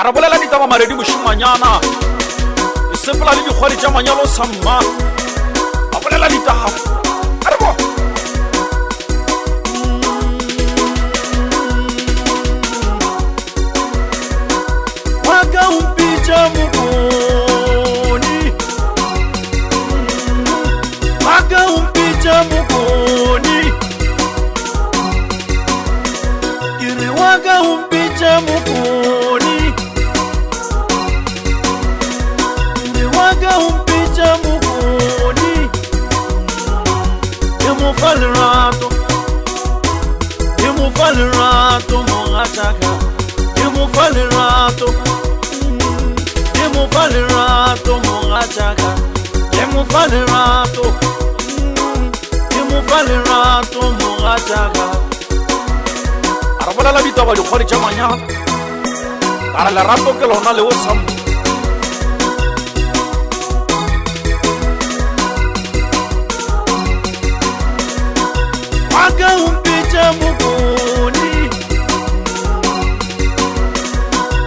ra bolela ditaba maredi moshimanyana e sepola le dikgwadi tša manyalo samma a bolela ditaba a re bo waka umpitša mokoni waka umpitša mokoni ke re waka umpitša mokoni ke re waka umpitša mokoni ke mo fa lerato mogatšaka ke mo fa lerato mogatšaka ke mo fa lerato mogatšaka a re bolela ditaba dikgwadi tša manyalo ka re lerato ke lona leo sammo waka umpitša mokoni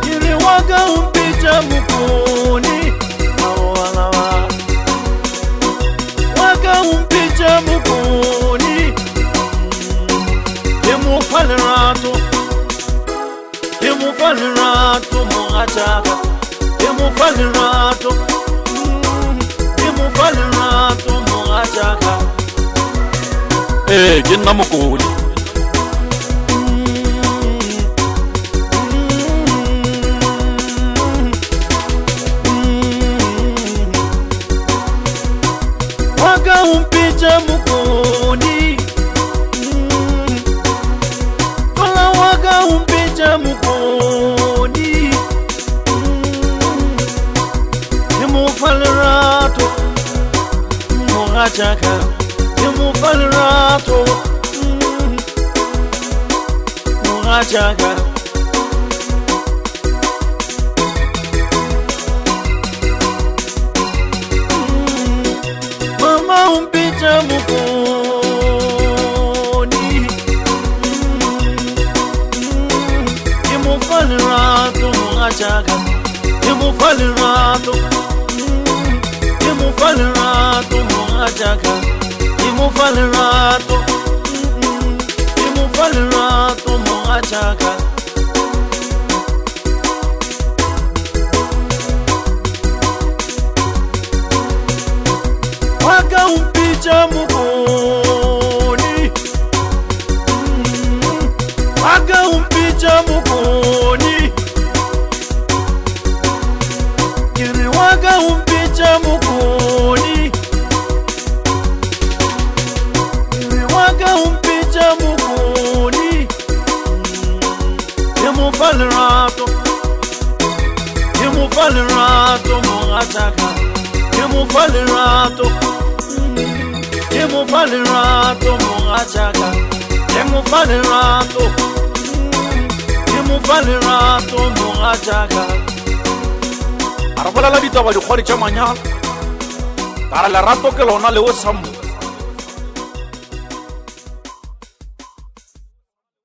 ke re waka umpitša mokoni waka umpitša mokoni ke mo fa lerato mogatšaka ke mo fa lerato mogatšaka ke nna mokodi waka umpitša mokoni kola waka umpitša mokoni ke mo fa lerato mogatšaka ke mo fa lerato mogatšaka mama umpitša mokoni ke mo fa lerato mogatšaka ke mo fa lerato mogatšaka ke mo fa lerato mogatšaka waka umpitša mokoni waka umpitša mokoni ke re waka umpitša mokoni ke re waka umpitša mokoni ke mo fa lerato mogatšaka ke mo fa lerato mogatšaka ke mo fa lerato mogatšaka a re bolela ditaba dikgwadi tša manyalo ka re lerato ke lona leo sammo